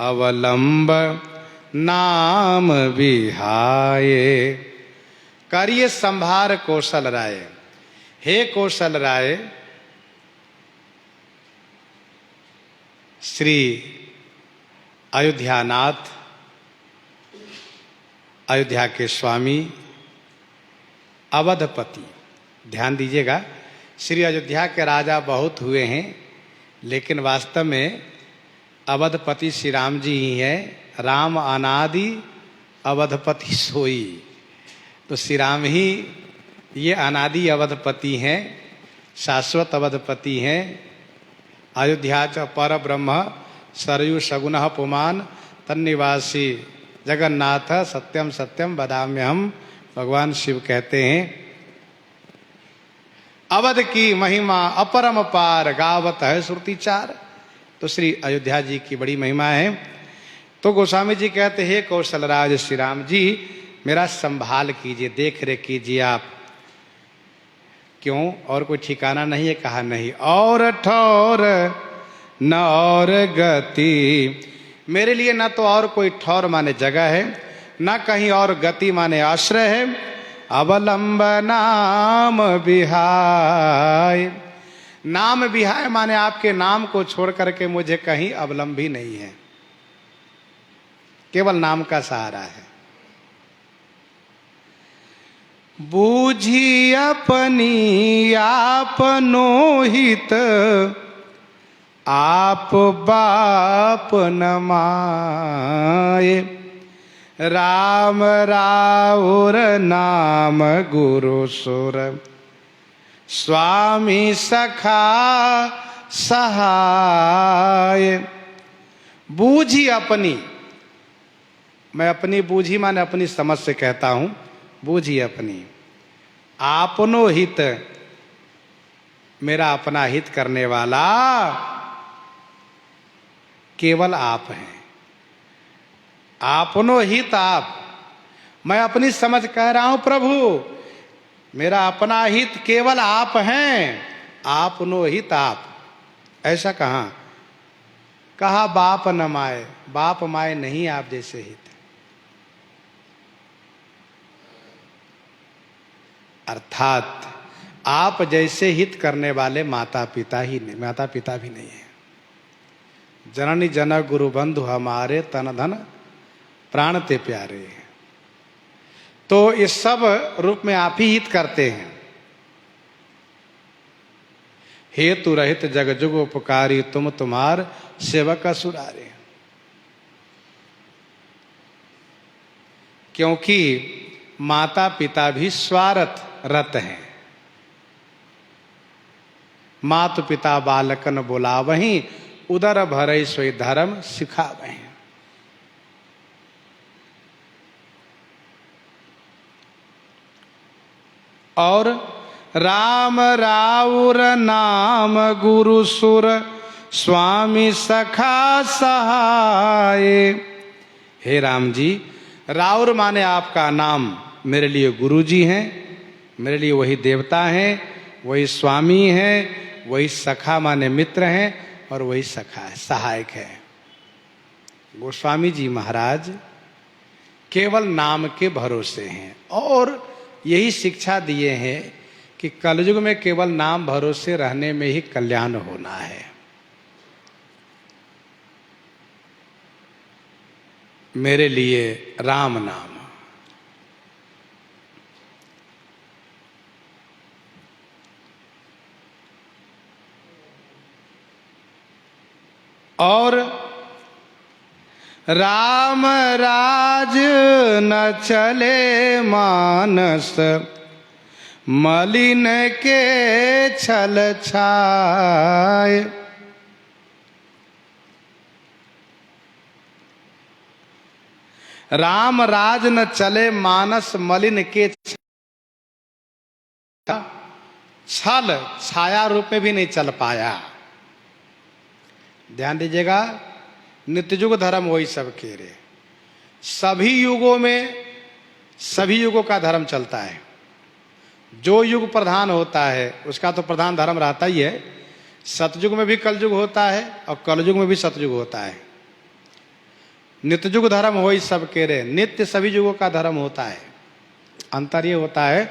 अवलंब नाम विहाये। करिए संभार कौशल राय। हे कौशल राय, श्री अयोध्यानाथ, अयोध्या के स्वामी, अवधपति। ध्यान दीजिएगा, श्री अयोध्या के राजा बहुत हुए हैं, लेकिन वास्तव में अवधपति श्री राम जी ही हैं। राम अनादि अवधपति सोई। तो श्री राम ही ये अनादि अवधपति हैं, शाश्वत अवधपति हैं। अयोध्या च पर ब्रह्म सरयू सगुण पुमान तन्निवासी जगन्नाथ सत्यम सत्यम वदाम्यहम। भगवान शिव कहते हैं, अवध की महिमा अपरम पार गावत है श्रुति चार। तो श्री अयोध्या जी की बड़ी महिमा है। तो गोस्वामी जी कहते हैं, कौशलराज श्री राम जी, मेरा संभाल कीजिए, देख रेख कीजिए आप। क्यों? और कोई ठिकाना नहीं है? कहा नहीं। और ठौर न और गति, मेरे लिए न तो और कोई ठौर माने जगह है, न कहीं और गति माने आश्रय है। अवलंब नाम विहाय, नाम विहाय माने आपके नाम को छोड़ करके मुझे कहीं अवलंबी नहीं है, केवल नाम का सहारा है। बूझी अपनी आपनो हित, आप बाप न माये। राम राउर नाम गुरु सुर, स्वामी सखा सहाय। बूझी अपनी, मैं अपनी बूझी माने अपनी समझ से कहता हूं, बूझी अपनी। आपनो हित, मेरा अपना हित करने वाला केवल आप हैं। आपनो हित आप, मैं अपनी समझ कह रहा हूं प्रभु, मेरा अपना हित केवल आप हैं। आपनो हित आप, ऐसा कहा? कहा बाप न माए, बाप माए नहीं आप जैसे हित। अर्थात आप जैसे हित करने वाले माता पिता ही नहीं, माता पिता भी नहीं है। जननी जनक गुरु बंधु हमारे, तन धन प्राण ते प्यारे। तो इस सब रूप में आप ही हित करते हैं। हेतु रहित जग जुग उपकारी, तुम तुम्हार सेवक असुरारे। क्योंकि माता पिता भी स्वार्थ रत हैं। मातु पिता बालकन बोलावहीं, उदर भरई सोई धर्म सिखावहीं। और राम राउर नाम गुरु सुर, स्वामी सखा सहाय। हे राम जी, राउर माने आपका नाम मेरे लिए गुरु जी हैं, मेरे लिए वही देवता हैं, वही स्वामी हैं, वही सखा माने मित्र हैं, और वही सखा है, सहायक है। गोस्वामी जी महाराज केवल नाम के भरोसे हैं, और यही शिक्षा दिए हैं कि कलयुग में केवल नाम भरोसे रहने में ही कल्याण होना है। मेरे लिए राम नाम, और राम राज न चले मानस, मलिन के छल छाय। राम राज न चले मानस, मलिन के छल छाया रूप में भी नहीं चल पाया। ध्यान दीजिएगा, नित्ययुग धर्म वही सब कह रहे। सभी युगों में सभी युगों का धर्म चलता है। जो युग प्रधान होता है उसका तो प्रधान धर्म रहता ही है। सतयुग में भी कलयुग होता है और कलयुग में भी सतयुग होता है। नित्य युग धर्म हो सब के रे, नित्य सभी युगों का धर्म होता है। अंतर ये होता है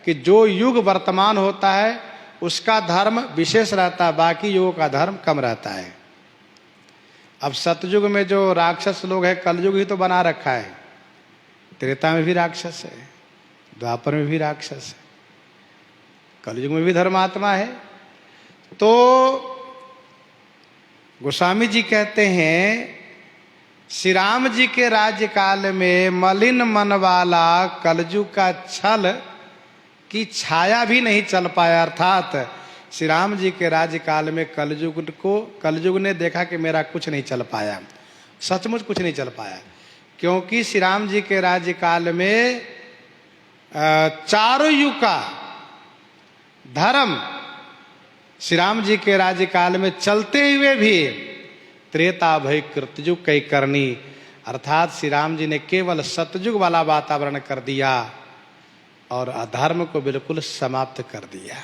कि जो युग वर्तमान होता है उसका धर्म विशेष रहता है, बाकी युगों का धर्म कम रहता है। अब सतयुग में जो राक्षस लोग हैं, कलयुग ही तो बना रखा है। त्रेता में भी राक्षस है, द्वापर में भी राक्षस है, कलयुग में भी धर्मात्मा है। तो गोस्वामी जी कहते हैं श्री राम जी के राज्यकाल में मलिन मन वाला कलयुग का छल की छाया भी नहीं चल पाया। अर्थात श्री राम जी के राज्यकाल में कलयुग ने देखा कि मेरा कुछ नहीं चल पाया, सचमुच कुछ नहीं चल पाया, क्योंकि श्री राम जी के राज्यकाल में चारों युग का धर्म श्री राम जी के राज्यकाल में चलते हुए भी त्रेता भय कृतयुग कई करनी, अर्थात श्री राम जी ने केवल सतयुग वाला वातावरण कर दिया और अधर्म को बिल्कुल समाप्त कर दिया।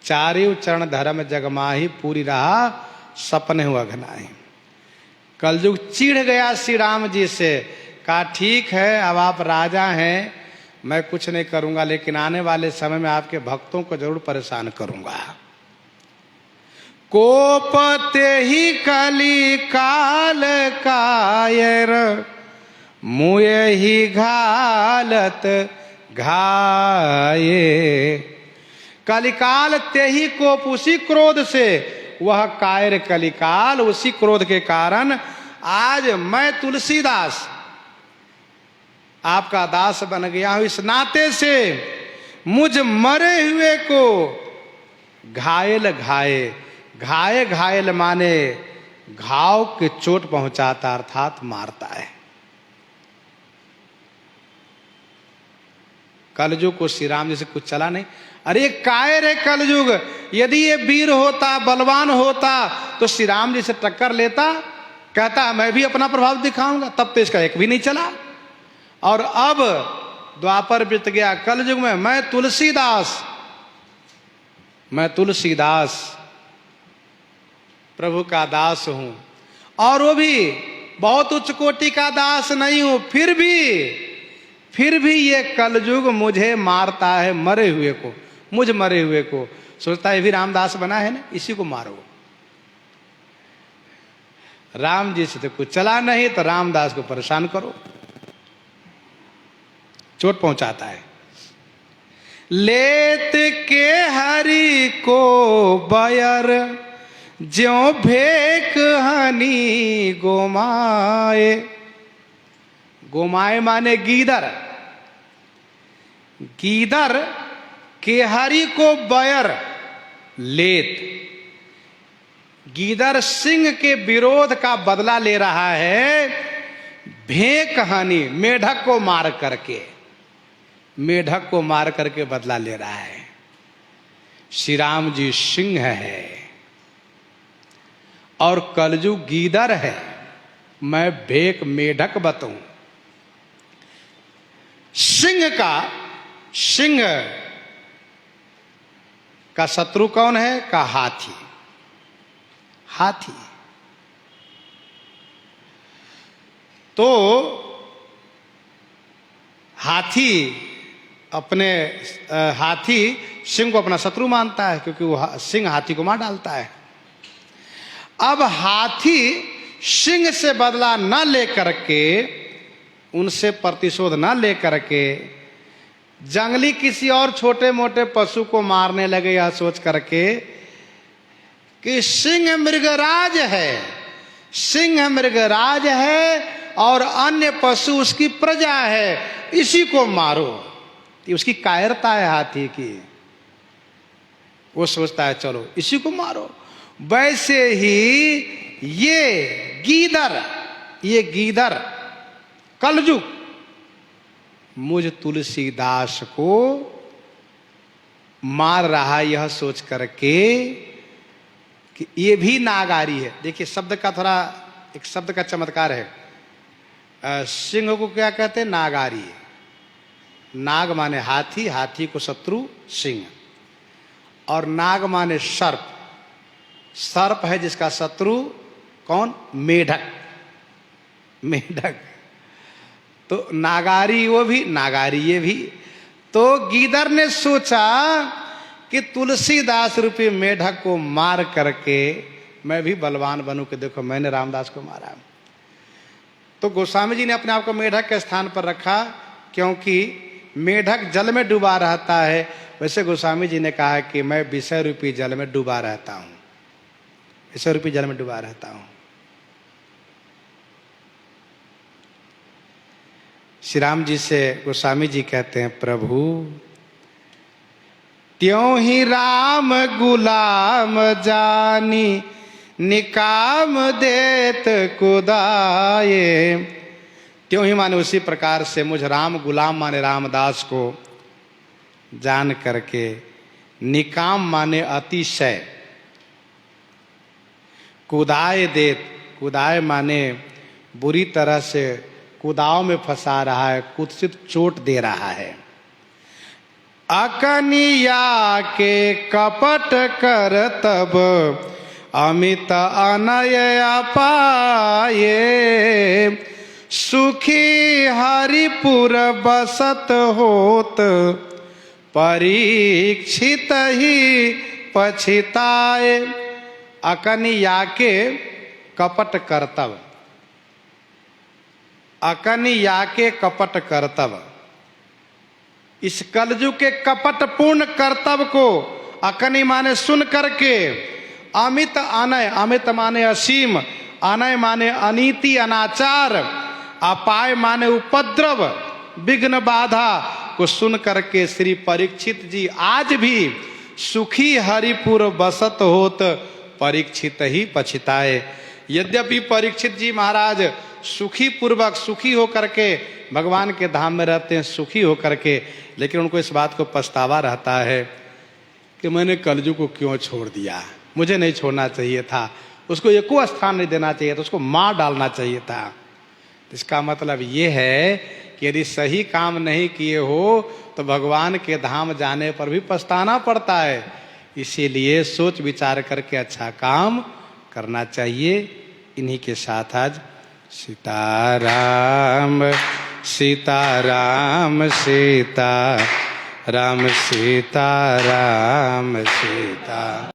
चारिव चरण धर्म जगमाही, पूरी रहा सपने हुआ घनाही। कलयुग चिढ़ गया श्री राम जी से, कहा ठीक है अब आप राजा हैं, मैं कुछ नहीं करूंगा, लेकिन आने वाले समय में आपके भक्तों को जरूर परेशान करूंगा। कोपते ही कली काल कायर, मुए ही घालत घाये। कलिकाल ते ही कोप, उसी क्रोध से वह कायर कलिकाल, उसी क्रोध के कारण आज मैं तुलसीदास आपका दास बन गया हूं। इस नाते से मुझ मरे हुए को घायल घाये, घाये घायल माने घाव के चोट पहुंचाता, अर्थात मारता है। कलयुग को श्री राम जी से कुछ चला नहीं। अरे कायर है कलयुग, यदि ये वीर होता, बलवान होता तो श्री राम जी से टक्कर लेता, कहता मैं भी अपना प्रभाव दिखाऊंगा, तब तो इसका एक भी नहीं चला। और अब द्वापर बीत गया, कलयुग में मैं तुलसीदास प्रभु का दास हूं, और वो भी बहुत उच्च कोटि का दास नहीं हूं, फिर भी ये कलयुग मुझे मारता है, मरे हुए को, मुझ मरे हुए को। सोचता है भी रामदास बना है ना, इसी को मारो। राम जी से तो कुछ चला नहीं, तो रामदास को परेशान करो, चोट पहुंचाता है। लेत के हरि को बयर, ज्यों भेक हनी गोमाए। गोमाए माने गीदर, गीदर के हरि को बयर लेत। गीदर सिंह के विरोध का बदला ले रहा है, भेक हनी, मेढक को मार करके, मेढक को मार करके बदला ले रहा है। श्री राम जी सिंह है और कलयुग गीदर है, मैं भेक मेढक बताऊं। सिंह का शत्रु कौन है? का हाथी। तो हाथी सिंह को अपना शत्रु मानता है, क्योंकि वो सिंह हाथी को मार डालता है। अब हाथी सिंह से बदला न लेकर के, उनसे प्रतिशोध न लेकर के जंगली किसी और छोटे मोटे पशु को मारने लगे, यह सोच करके कि सिंह मृगराज है और अन्य पशु उसकी प्रजा है, इसी को मारो। ये उसकी कायरता है हाथी की, वो सोचता है चलो इसी को मारो। वैसे ही ये गीदर कलयुग मुझ तुलसीदास को मार रहा, यह सोच करके कि ये भी नागारी है। देखिए शब्द का थोड़ा, एक शब्द का चमत्कार है। सिंह को क्या कहते हैं? नागारी। नाग माने हाथी, हाथी को शत्रु सिंह, और नाग माने सर्प, सर्प है जिसका शत्रु कौन? मेढक। मेढक, तो नागारी वो भी, नागारी ये भी। तो गीदड़ ने सोचा कि तुलसीदास रूपी मेढक को मार करके मैं भी बलवान बनूं कि देखो मैंने रामदास को मारा। तो गोस्वामी जी ने अपने आप को मेढक के स्थान पर रखा, क्योंकि मेढक जल में डूबा रहता है, वैसे गोस्वामी जी ने कहा कि मैं विषय रूपी जल में डूबा रहता हूं, विषय रूपी जल में डूबा रहता हूं। श्री राम जी से गोस्वामी जी कहते हैं, प्रभु त्यों ही राम गुलाम जानी निकाम देत कुदाये। त्यों ही माने उसी प्रकार से मुझ राम गुलाम माने रामदास को जान करके, निकाम माने अतिशय, कुदाए देत, कुदाए माने बुरी तरह से कुदाव में फंसा रहा है, कुत्सित चोट दे रहा है। अकनिया के कपट कर तब अमित अनय पाये, सुखी हरिपुर बसत होत परीक्षित ही पछिताए। अकनिया के कपट करतब, अकनिया के कपट करतब, इस कलयुग के कपट पूर्ण कर्तव्य को अकनि माने सुन करके, अमित अनय, अमित माने असीम, अनय माने अनीति अनाचार, अपाय माने उपद्रव विघ्न बाधा को सुन करके श्री परीक्षित जी आज भी सुखी हरिपुर बसत होत परीक्षित ही पछिताए। यद्यपि परीक्षित जी महाराज सुखी पूर्वक, सुखी होकर के भगवान के धाम में रहते हैं, सुखी होकर के, लेकिन उनको इस बात को पछतावा रहता है कि मैंने कलयुग को क्यों छोड़ दिया, मुझे नहीं छोड़ना चाहिए था, उसको एको स्थान नहीं देना चाहिए था, उसको मार डालना चाहिए था। इसका मतलब ये है कि यदि सही काम नहीं किए हो तो भगवान के धाम जाने पर भी पछताना पड़ता है। इसीलिए सोच विचार करके अच्छा काम करना चाहिए। इन्हीं के साथ आज सीताराम सीताराम सीता राम सीताराम सीता।